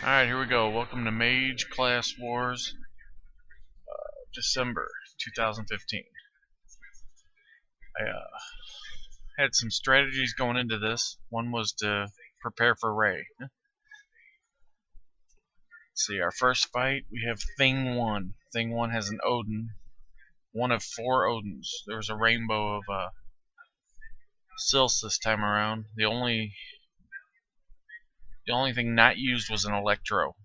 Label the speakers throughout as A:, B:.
A: Alright, here we go. Welcome to Mage Class Wars, December 2015. I had some strategies going into this. One was to prepare for Ray. Let's see, our first fight, we have Thing 1. Thing 1 has an Odin. One of 4 Odins. There was a rainbow of Sylphs this time around. The only thing not used was an Electro.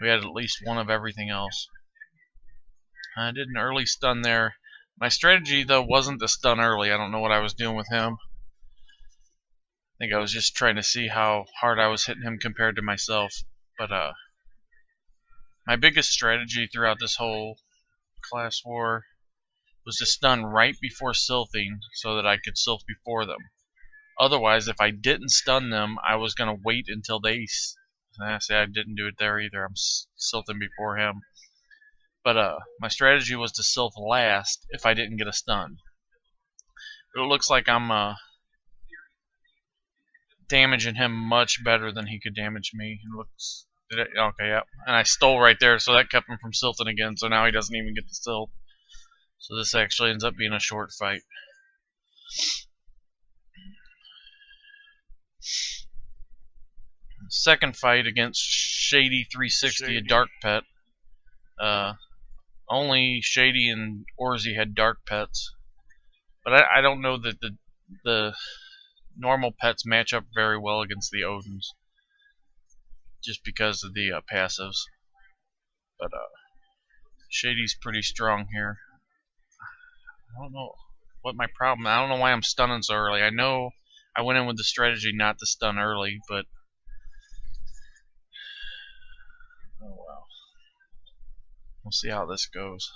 A: We had at least one of everything else. I did an early stun there. My strategy, though, wasn't to stun early. I don't know what I was doing with him. I think I was just trying to see how hard I was hitting him compared to myself. But my biggest strategy throughout this whole class war was to stun right before sylphing so that I could sylph before them. Otherwise, if I didn't stun them, I was going to wait until they... I didn't do it there either. I'm sylphing before him. But my strategy was to sylph last if I didn't get a stun. But it looks like I'm damaging him much better than he could damage me. It looks... okay, yep. And I stole right there, so that kept him from sylphing again, so now he doesn't even get to sylph. So this actually ends up being a short fight. Second fight against Shady360, a dark pet. Only Shady and Orzi had dark pets, but I don't know that the normal pets match up very well against the Odins, just because of the passives. But Shady's pretty strong here. I don't know what my problem. I don't know why I'm stunning so early. I know I went in with the strategy not to stun early, but oh well. We'll see how this goes.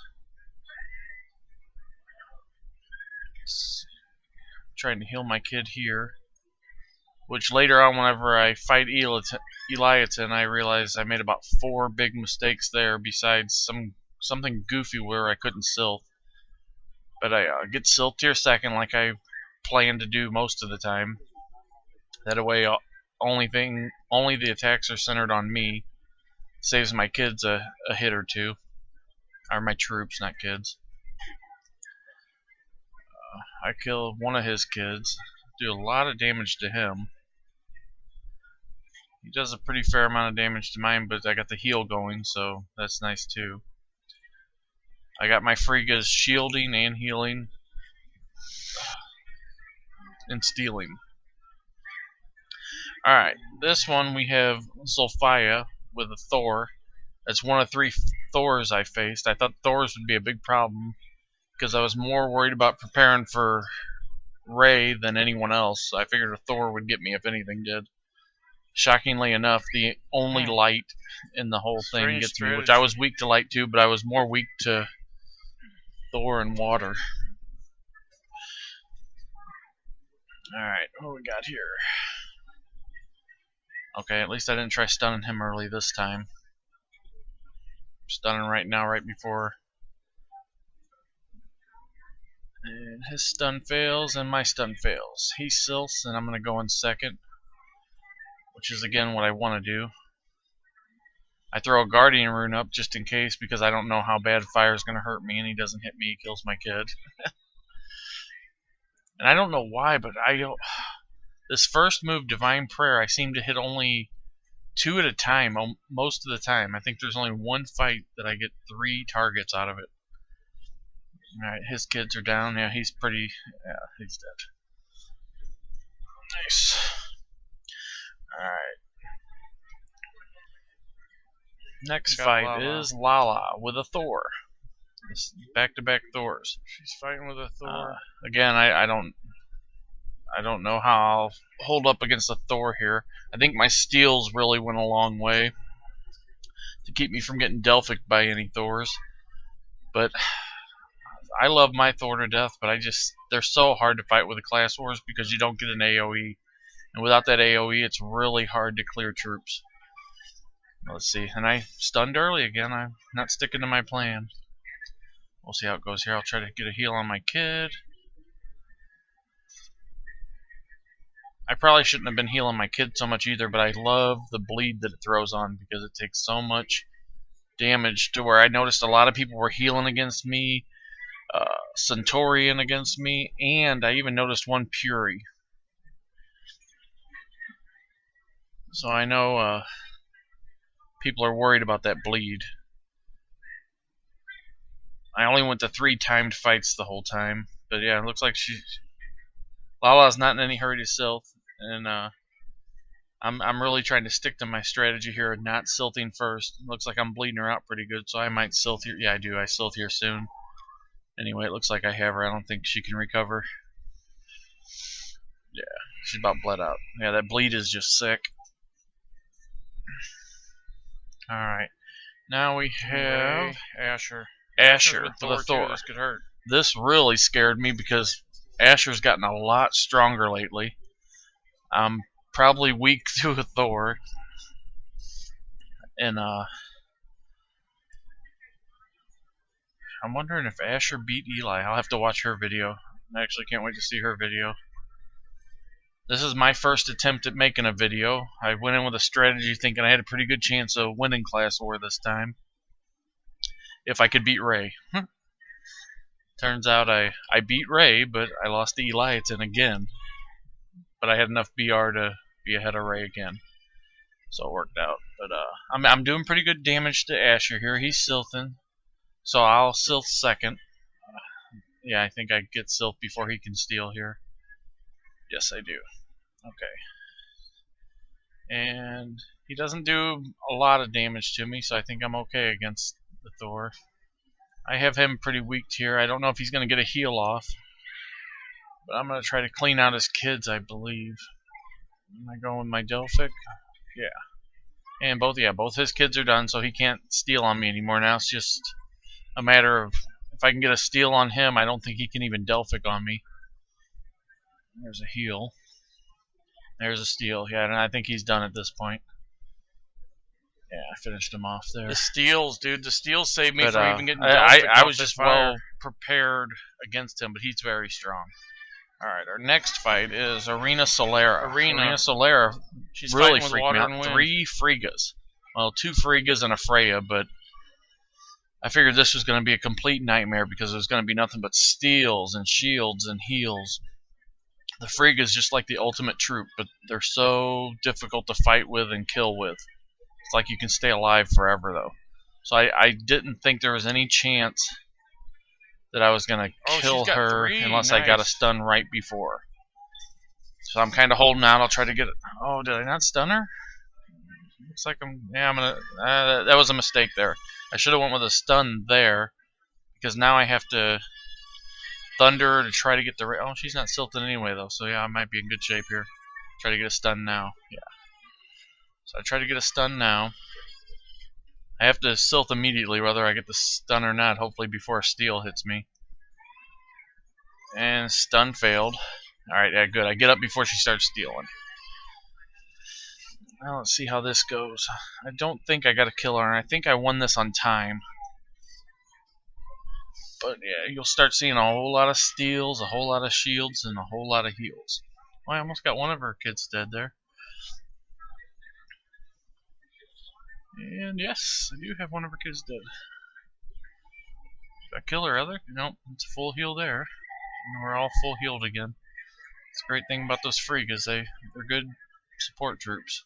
A: Trying to heal my kid here, which later on, whenever I fight Eliatin, I realized I made about 4 big mistakes there, besides something goofy where I couldn't sylph. But I get sylphed here second, like I plan to do most of the time. That way, only the attacks are centered on me. Saves my kids a hit or two. Or my troops, not kids. I kill one of his kids. Do a lot of damage to him. He does a pretty fair amount of damage to mine, but I got the heal going, so that's nice too. I got my Friggas shielding and healing. And stealing. Alright, this one we have Zulfaya with a Thor. That's one of 3 Thors I faced. I thought Thors would be a big problem because I was more worried about preparing for Ray than anyone else. I figured a Thor would get me if anything did. Shockingly enough, the only light in the whole thing gets me, which I was weak to light too, but I was more weak to Thor and water. Alright, what do we got here? Okay, at least I didn't try stunning him early this time. Stunning right now, right before. And his stun fails, and my stun fails. He sylphs, and I'm going to go in second, which is again what I want to do. I throw a Guardian rune up just in case, because I don't know how bad fire is going to hurt me, and he doesn't hit me, he kills my kid. And I don't know why, but this first move, Divine Prayer, I seem to hit only 2 at a time, most of the time. I think there's only 1 fight that I get 3 targets out of it. Alright, his kids are down. Yeah, he's pretty... yeah, he's dead. Nice. Alright. Next fight is Lala with a Thor. Back-to-back Thors.
B: She's fighting with a Thor.
A: Again, I don't know how I'll hold up against a Thor here. I think my steals really went a long way to keep me from getting Delphic by any Thors. But I love my Thor to death, but they're so hard to fight with the class wars because you don't get an AoE. And without that AoE, it's really hard to clear troops. Let's see. And I stunned early again. I'm not sticking to my plan. We'll see how it goes here. I'll try to get a heal on my kid. I probably shouldn't have been healing my kid so much either, but I love the bleed that it throws on because it takes so much damage to where I noticed a lot of people were healing against me, Centaurian against me, and I even noticed one Fury. So I know people are worried about that bleed. I only went to 3 timed fights the whole time, but yeah, it looks like Lala's not in any hurry to silt, and I'm really trying to stick to my strategy here of not silting first. It looks like I'm bleeding her out pretty good, so I might silt here. Yeah, I do. I silt here soon. Anyway, it looks like I have her. I don't think she can recover. Yeah, she's about bled out. Yeah, that bleed is just sick. Alright, now we have
B: Asher.
A: Asher with Thor.
B: This could hurt.
A: This really scared me because Asher's gotten a lot stronger lately. I'm probably weak to a Thor. And I'm wondering if Asher beat Eli. I'll have to watch her video. I actually can't wait to see her video. This is my first attempt at making a video. I went in with a strategy thinking I had a pretty good chance of winning Class War this time, if I could beat Ray. Turns out I beat Ray, but I lost to Eliatin again. But I had enough BR to be ahead of Ray again, so it worked out. But I'm doing pretty good damage to Asher here. He's silting, so I'll silt second. Yeah, I think I get silt before he can steal here. Yes, I do. Okay. And he doesn't do a lot of damage to me, so I think I'm okay against the Thor. I have him pretty weak here. I don't know if he's going to get a heal off, but I'm going to try to clean out his kids, I believe. Am I going with my Delphic? Yeah. And both his kids are done, so he can't steal on me anymore. Now it's just a matter of if I can get a steal on him. I don't think he can even Delphic on me. There's a heal. There's a steal. Yeah, and I think he's done at this point. Yeah, I finished him off there.
B: The steals, dude. The steals saved me from even getting Delphic
A: I was just well prepared against him, but he's very strong. Alright, our next fight is Arena Solera. Arena Solera
B: She's
A: really
B: freaked
A: me out. 3 Friggas. Well, 2 Friggas and a Freya, but I figured this was going to be a complete nightmare because there's going to be nothing but steals and shields and heals. The Frigga is just like the ultimate troop, but they're so difficult to fight with and kill with. It's like you can stay alive forever, though. So I didn't think there was any chance that I was going to kill her unless I got a stun right before. So I'm kind of holding out. I'll try to get it. Oh, did I not stun her? Looks like I'm going to... that was a mistake there. I should have went with a stun there, because now I have to Thunder to try to get the... Oh, she's not silting anyway, though, so yeah, I might be in good shape here. Try to get a stun now. Yeah. So I try to get a stun now. I have to silt immediately, whether I get the stun or not, hopefully before a steal hits me. And stun failed. Alright, yeah, good. I get up before she starts stealing. Now let's see how this goes. I don't think I got a kill her, and I think I won this on time. But yeah, you'll start seeing a whole lot of steals, a whole lot of shields, and a whole lot of heals. Well, I almost got one of her kids dead there. And yes, I do have one of her kids dead. Did I kill her other? Nope, it's a full heal there. And we're all full healed again. It's a great thing about those Friggas, they're good support troops.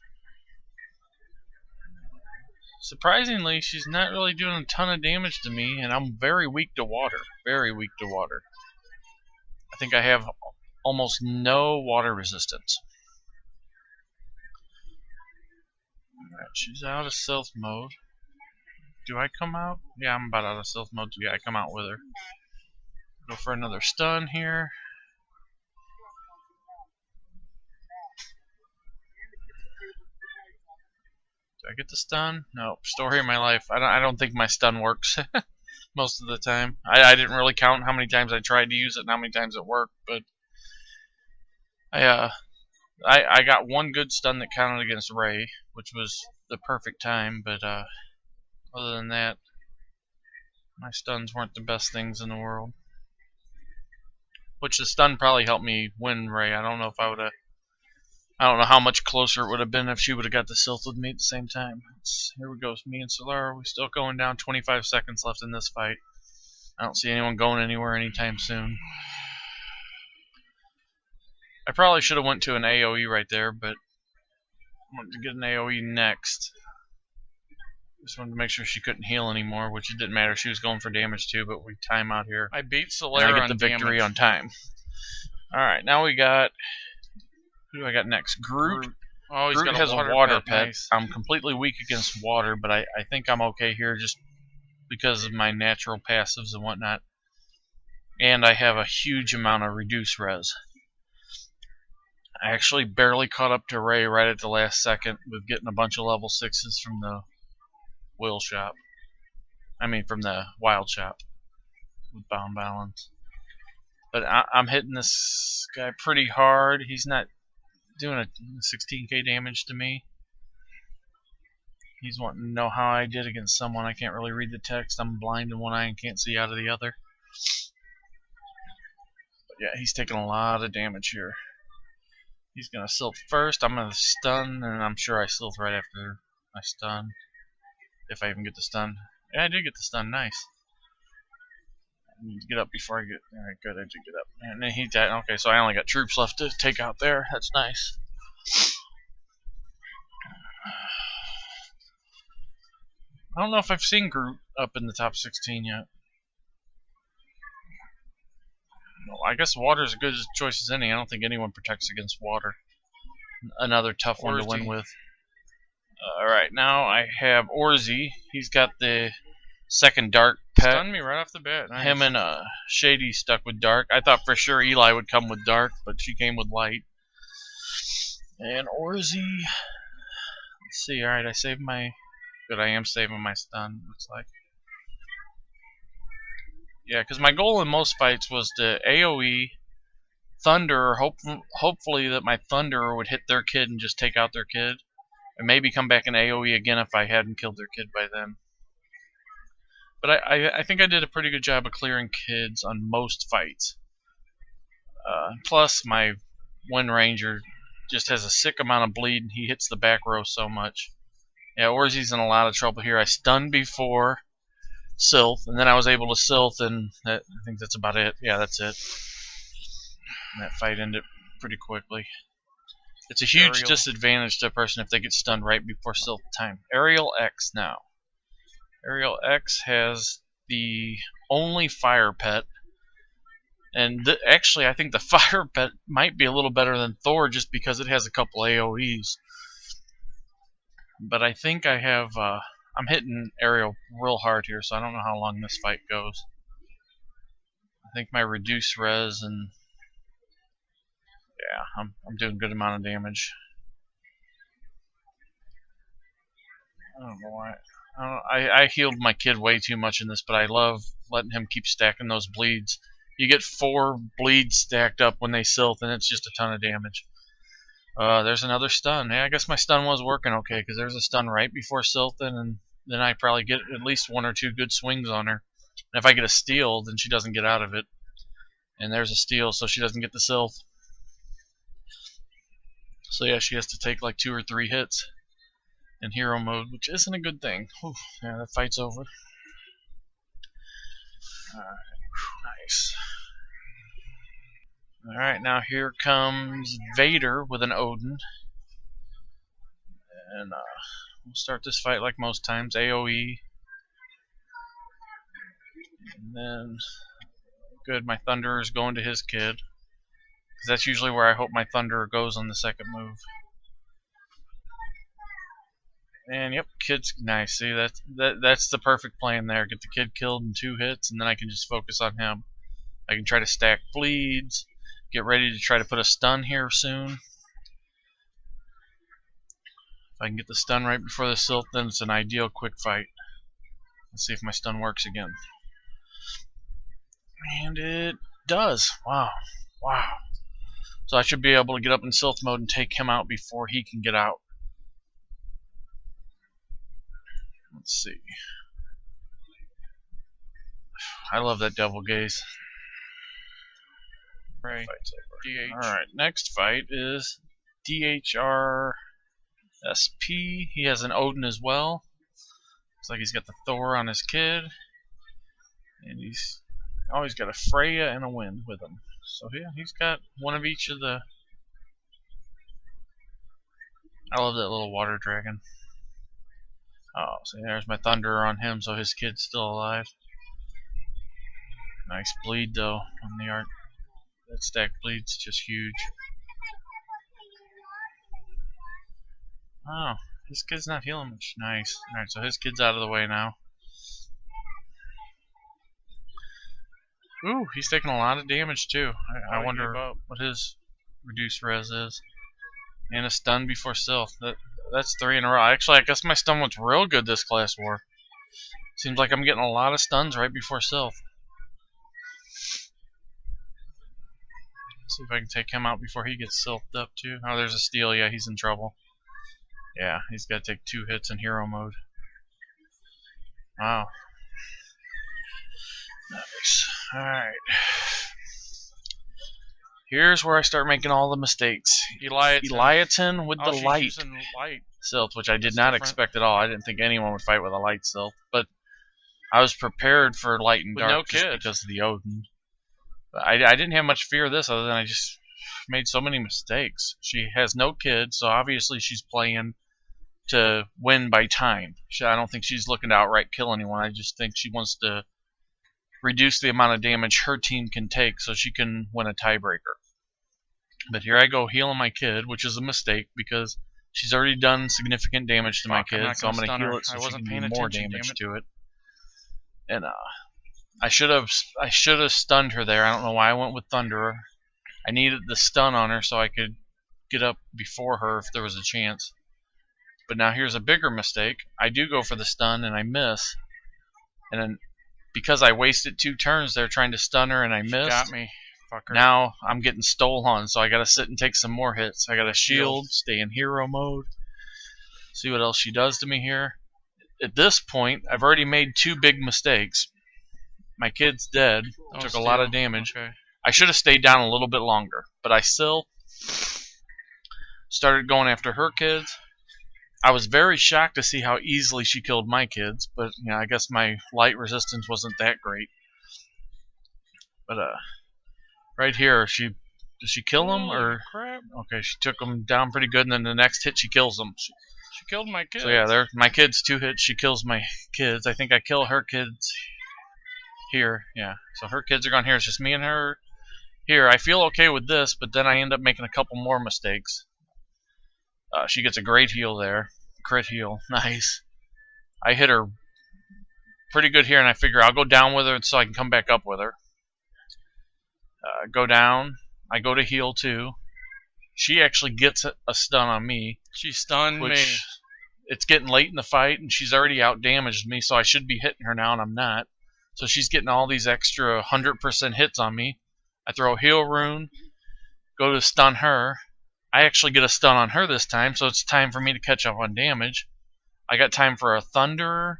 A: Surprisingly, she's not really doing a ton of damage to me, and I'm very weak to water. Very weak to water. I think I have almost no water resistance. Alright, she's out of stealth mode. Do I come out? Yeah, I'm about out of stealth mode too. Yeah, I come out with her. Go for another stun here. Do I get the stun? No. Story of my life. I don't think my stun works most of the time. I didn't really count how many times I tried to use it and how many times it worked, but I got one good stun that counted against Ray, which was the perfect time, but other than that, my stuns weren't the best things in the world. Which the stun probably helped me win Ray. I don't know if I would have I don't know how much closer it would have been if she would have got the Sylph with me at the same time. Here we go. Me and Solar. We're still going down. 25 seconds left in this fight. I don't see anyone going anywhere anytime soon. I probably should have went to an AoE right there, but I wanted to get an AoE next. Just wanted to make sure she couldn't heal anymore, which it didn't matter. She was going for damage too, but we time out here.
B: I beat Solar
A: and I get the victory on time. Alright, now we got... Who do I got next? Groot.
B: Oh,
A: Groot has a water pet. Nice. I'm completely weak against water, but I think I'm okay here just because of my natural passives and whatnot. And I have a huge amount of reduced res. I actually barely caught up to Ray right at the last second with getting a bunch of level 6s from the Will shop. I mean from the Wild shop with Bound Balance. But I'm hitting this guy pretty hard. He's not doing a 16k damage to me. He's wanting to know how I did against someone. I can't really read the text. I'm blind in one eye and can't see out of the other. But yeah, he's taking a lot of damage here. He's going to Sylph first. I'm going to stun, and I'm sure I Sylph right after I stun. If I even get the stun. Yeah, I did get the stun. Nice. I need to get up before I get... Alright, good. I did get up. And then he died. Okay, so I only got troops left to take out there. That's nice. I don't know if I've seen Groot up in the top 16 yet. Well, I guess water's a good choice as any. I don't think anyone protects against water. Another tough one to win with. Alright, now I have Orzi. He's got the second dark pet.
B: Stunned me right off the bat. Nice.
A: Him and Shady stuck with dark. I thought for sure Eli would come with dark, but she came with light. And Orzi... Let's see, alright, I saved my... Good, I am saving my stun, looks like. Yeah, because my goal in most fights was to AoE, Thunder, hopefully that my Thunder would hit their kid and just take out their kid. And maybe come back in AoE again if I hadn't killed their kid by then. But I think I did a pretty good job of clearing kids on most fights. Plus, my Wind Ranger just has a sick amount of bleed, and he hits the back row so much. Yeah, Orzi's in a lot of trouble here. I stunned before Sylph, and then I was able to Sylph, and I think that's about it. Yeah, that's it. And that fight ended pretty quickly. It's a huge disadvantage to a person if they get stunned right before Sylph time. Ariel X now. Ariel X has the only fire pet. And actually, I think the fire pet might be a little better than Thor just because it has a couple AoEs. But I think I have... I'm hitting Ariel real hard here, so I don't know how long this fight goes. I think my reduced res and... Yeah, I'm doing a good amount of damage. I don't know why. I healed my kid way too much in this, but I love letting him keep stacking those bleeds. You get 4 bleeds stacked up when they Sylph, and it's just a ton of damage. There's another stun. Yeah, I guess my stun was working okay, because there's a stun right before Sylphin, and then I probably get at least 1 or 2 good swings on her. And if I get a steal, then she doesn't get out of it. And there's a steal, so she doesn't get the Sylph. So yeah, she has to take like 2 or 3 hits in hero mode, which isn't a good thing. Whew, yeah, that fight's over. Alright, nice. Alright, now here comes Vader with an Odin. And we'll start this fight like most times, AoE. And then, good, my Thunderer is going to his kid. Because that's usually where I hope my Thunderer goes on the second move. And yep, kid's nice. See, that's the perfect plan there. Get the kid killed in 2 hits, and then I can just focus on him. I can try to stack bleeds. Get ready to try to put a stun here soon. If I can get the stun right before the Sylph, then it's an ideal quick fight. Let's see if my stun works again. And it does. Wow. Wow. So I should be able to get up in Sylph mode and take him out before he can get out. Let's see. I love that Devil Gaze.
B: Right.
A: Alright, next fight is DHR SP. He has an Odin as well. Looks like he's got the Thor on his kid. And he's always got a Freya and a Wind with him. So yeah, he's got one of each of the... I love that little water dragon. Oh, see, there's my Thunderer on him, so his kid's still alive. Nice bleed, though, on the art. That stack bleed's just huge. Oh, his kid's not healing much. Nice. Alright, so his kid's out of the way now. Ooh, he's taking a lot of damage, too. I wonder what his reduced res is. And a stun before Sylph. That's 3 in a row. Actually, I guess my stun went real good this class war. Seems like I'm getting a lot of stuns right before Sylph. See if I can take him out before he gets Sylphed up too. Oh, there's a steal. Yeah, he's in trouble. Yeah, he's got to take 2 hits in hero mode. Wow. Nice. Alright. Here's where I start making all the mistakes. Eliatin with the light Sylph, which I did not expect at all. I didn't think anyone would fight with a light Sylph, but I was prepared for light and dark just because of the Odin. But I didn't have much fear of this other than I just made so many mistakes. She has no kids, so obviously she's playing to win by time. I don't think she's looking to outright kill anyone. I just think she wants to reduce the amount of damage her team can take so she can win a tiebreaker. But here I go healing my kid, which is a mistake because she's already done significant damage to my kid, so I'm going to heal it so she can do more damage to it. And I should have stunned her there. I don't know why I went with Thunderer. I needed the stun on her so I could get up before her if there was a chance. But now here's a bigger mistake. I do go for the stun and I miss. And then because I wasted 2 turns there trying to stun her and I missed.
B: Got me, fucker.
A: Now I'm getting stole on, so I gotta sit and take some more hits. I gotta shield, stay in hero mode. See what else she does to me here. At this point, I've already made 2 big mistakes. My kid's dead. Took a lot of damage.
B: Okay.
A: I should have stayed down a little bit longer, but I still started going after her kids. I was very shocked to see how easily she killed my kids, but you know, I guess my light resistance wasn't that great. But right here, does she kill them or?
B: Crap.
A: Okay, she took them down pretty good, and then the next hit she kills them.
B: She killed my kids.
A: So yeah, my kids 2 hits. She kills my kids. I think I kill her kids here. Yeah, so her kids are gone here. It's just me and her here. I feel okay with this, but then I end up making a couple more mistakes. She gets a great heal there. Crit heal. Nice. I hit her pretty good here, and I figure I'll go down with her so I can come back up with her. Go down. I go to heal too. She actually gets a stun on me.
B: She stunned me.
A: It's getting late in the fight, and she's already out-damaged me, so I should be hitting her now, and I'm not. So she's getting all these extra 100% hits on me. I throw a heal rune, go to stun her. I actually get a stun on her this time, so it's time for me to catch up on damage. I got time for a Thunderer.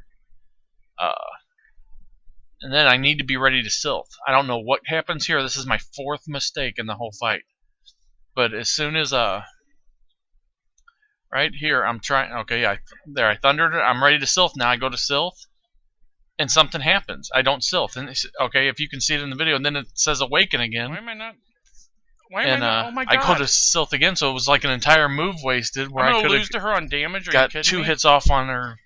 A: And then I need to be ready to Sylph. I don't know what happens here. This is my 4th mistake in the whole fight. But as soon as right here, I'm trying. Okay, yeah, there I thundered her. I'm ready to Sylph now. I go to Sylph, and something happens. I don't Sylph. And okay, if you can see it in the video, and then it says Awaken again.
B: Why am I not? Why am I not? Oh my God!
A: I go to Sylph again, so it was like an entire move wasted where I could
B: lose to her on damage. Are
A: got
B: you kidding
A: 2
B: me?
A: hits off on her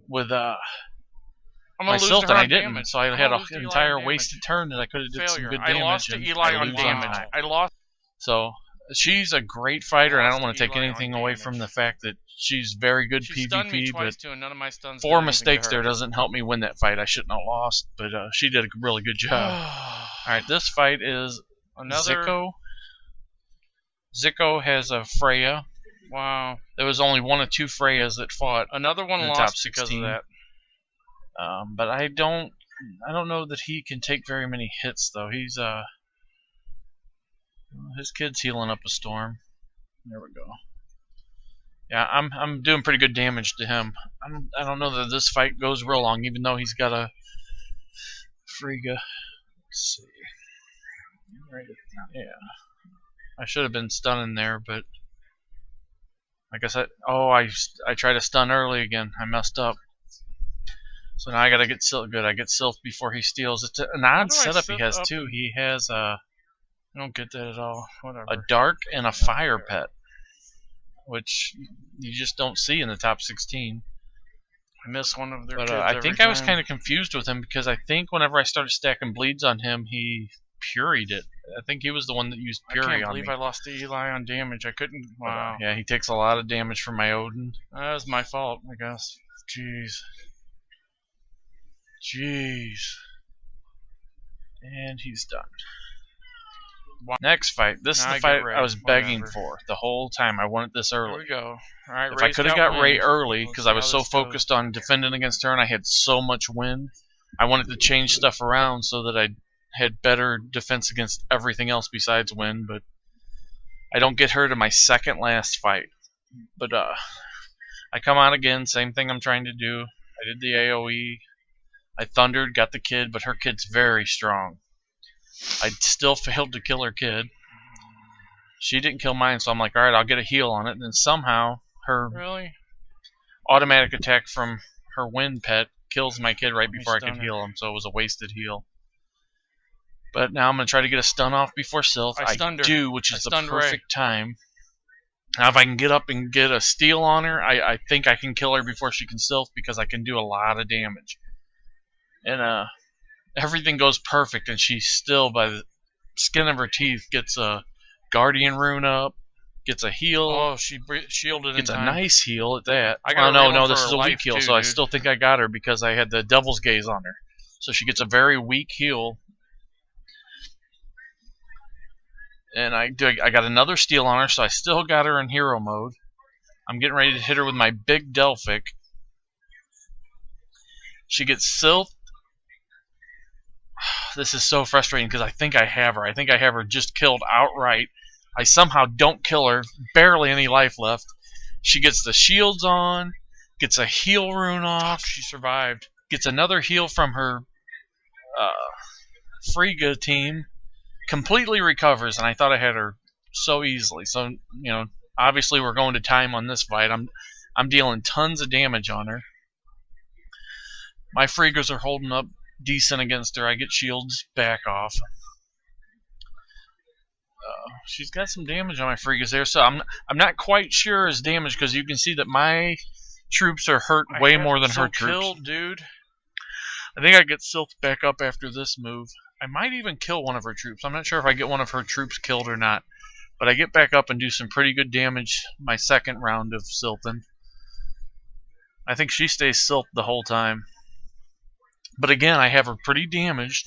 A: with my Sylph, and I didn't.
B: Damage.
A: So I had an entire wasted turn that I could have did some good damage.
B: I lost to Eli on damage. I lost.
A: So she's a great fighter, and I don't want to take anything away from the fact that she's very good PvP. But
B: too, and none of my stuns
A: 4 mistakes there doesn't help me win that fight. I shouldn't have lost, but she did a really good job. All right, this fight is
B: another
A: Zico. Zico has a Freya.
B: Wow.
A: There was only 1 of 2 Freyas that fought.
B: Another one lost because of that.
A: But I don't know that he can take very many hits though. He's his kid's healing up a storm. There we go. Yeah, I'm doing pretty good damage to him. I don't know that this fight goes real long, even though he's got a Frigga. Let's see. Right. Yeah. I should have been stunning there, but Like I said, oh, I tried to stun early again. I messed up. So now I gotta get Sylph good. I get Sylph before he steals. It's an odd setup he has too. He has
B: I don't get that at all. Whatever.
A: A dark and a fire pet, which you just don't see in the top 16.
B: I miss one of their
A: but
B: kids
A: I think I was kind of confused with him because I think whenever I started stacking bleeds on him, he puried it. I think he was the one that used Puri on me.
B: I can't believe I lost to Eli on damage. I couldn't. Wow.
A: Yeah, he takes a lot of damage from my Odin.
B: That was my fault, I guess. Jeez.
A: And he's done. Wow. Next fight. This is the fight I was begging for the whole time. I wanted this early.
B: Here we go. All right,
A: if I could have got Ray early, because I was so focused on defending against her and I had so much wind, I wanted to change stuff around so that I had better defense against everything else besides wind, but I don't get her to my second last fight. But I come on again, same thing I'm trying to do. I did the AoE. I thundered, got the kid, but her kid's very strong. I still failed to kill her kid. She didn't kill mine, so I'm like, alright, I'll get a heal on it. And then somehow her automatic attack from her wind pet kills my kid right before I could heal him, so it was a wasted heal. But now I'm going to try to get a stun off before Sylph. I do, which is the perfect time. Now if I can get up and get a steal on her, I think I can kill her before she can Sylph because I can do a lot of damage. And everything goes perfect, and she still, by the skin of her teeth, gets a Guardian rune up, gets a heal.
B: Oh, she shielded
A: gets
B: in time.
A: A nice heal at that. No, this is a weak heal, so I still think I got her because I had the Devil's Gaze on her. So she gets a very weak heal. And I got another steal on her, so I still got her in hero mode. I'm getting ready to hit her with my big Delphic. She gets Sylph. This is so frustrating because I think I have her. I think I have her just killed outright. I somehow don't kill her. Barely any life left. She gets the shields on. Gets a heal rune off.
B: She survived.
A: Gets another heal from her Frigga team. Completely recovers, and I thought I had her so easily. So, obviously we're going to time on this fight. I'm dealing tons of damage on her. My Friggas are holding up decent against her. I get shields back off. She's got some damage on my Friggas there, so I'm not quite sure as damage because you can see that my troops are hurt way more than her troops.
B: Killed, dude.
A: I think I get Sylph back up after this move. I might even kill one of her troops. I'm not sure if I get one of her troops killed or not, but I get back up and do some pretty good damage my second round of Sylphin. I think she stays Sylph the whole time. But again, I have her pretty damaged.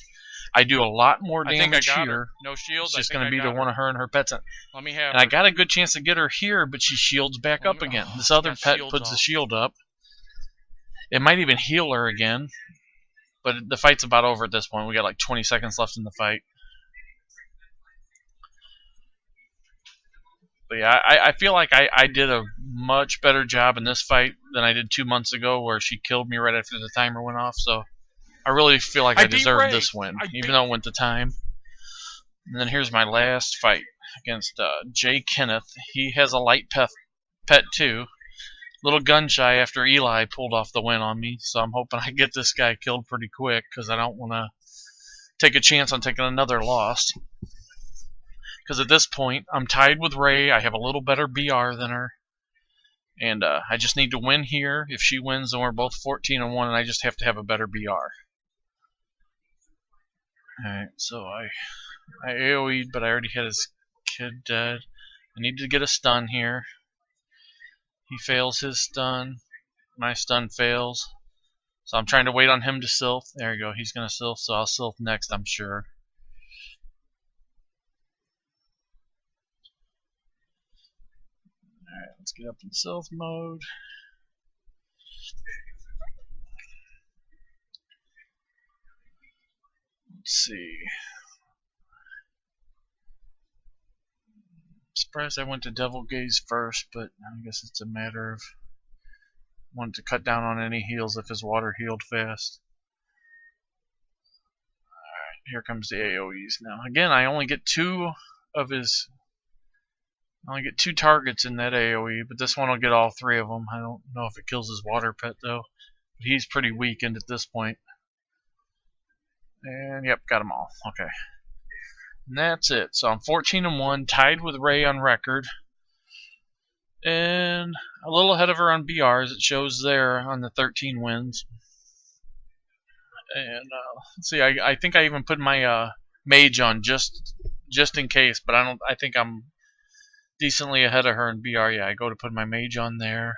A: I do a lot more damage here.
B: No shields.
A: It's just going to be to one of her and her pets.
B: Let me have
A: and I got a good chance to get her here, but she shields back up again. This other pet puts the shield up. It might even heal her again. But the fight's about over at this point. We got like 20 seconds left in the fight. But yeah, I feel like I did a much better job in this fight than I did 2 months ago where she killed me right after the timer went off. So I really feel like I deserved this win, even though it went to time. And then here's my last fight against Jay Kenneth. He has a light pet too. Little gun shy after Eli pulled off the win on me, so I'm hoping I get this guy killed pretty quick because I don't want to take a chance on taking another loss. Because at this point, I'm tied with Ray. I have a little better BR than her. And I just need to win here. If she wins, then we're both 14-1, and I just have to have a better BR. Alright, so I AoE'd, but I already had his kid dead. I need to get a stun here. He fails his stun. My stun fails. So I'm trying to wait on him to Sylph. There you go. He's going to Sylph, so I'll Sylph next, I'm sure. Alright, let's get up in Sylph mode. Let's see. Surprised I went to Devil Gaze first, but I guess it's a matter of wanting to cut down on any heals if his water healed fast. Alright, here comes the AoEs now. Again, I only get 2 of his I only get 2 targets in that AoE, but this one will get all 3 of them. I don't know if it kills his water pet though. But he's pretty weakened at this point. And yep, got them all. Okay. And that's it. So I'm 14-1, tied with Ray on record. And a little ahead of her on BRs. It shows there on the 13 wins. And let's see, I think I even put my mage on just in case, but I think I'm decently ahead of her in BR. Yeah, I go to put my mage on there.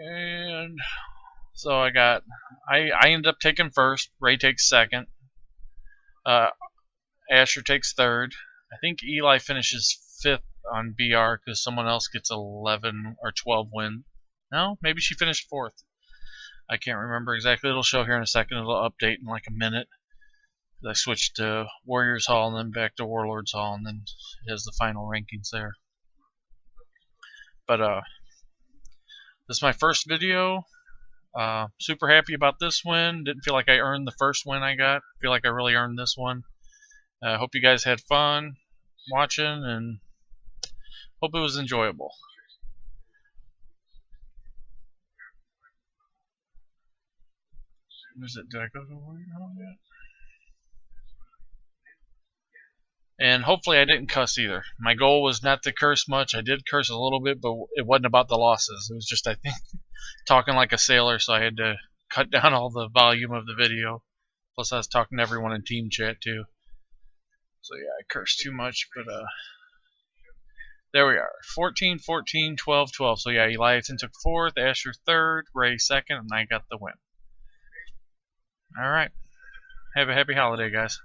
A: And so I ended up taking first. Ray takes second. Asher takes third. I think Eli finishes fifth on BR because someone else gets 11 or 12 wins. No, maybe she finished fourth. I can't remember exactly. It'll show here in a second. It'll update in like a minute. I switched to Warriors Hall and then back to Warlords Hall, and then it has the final rankings there. But this is my first video. Super happy about this win. Didn't feel like I earned the first win I got. Feel like I really earned this one. Hope you guys had fun watching, and hope it was enjoyable. Did I go to Warrior Hall yet? And hopefully I didn't cuss either. My goal was not to curse much. I did curse a little bit, but it wasn't about the losses. It was just, I think, talking like a sailor, so I had to cut down all the volume of the video. Plus I was talking to everyone in team chat too. So yeah, I cursed too much, but there we are. 14, 14, 12, 12. So yeah, Eliason took fourth, Asher third, Ray second, and I got the win. Alright. Have a happy holiday, guys.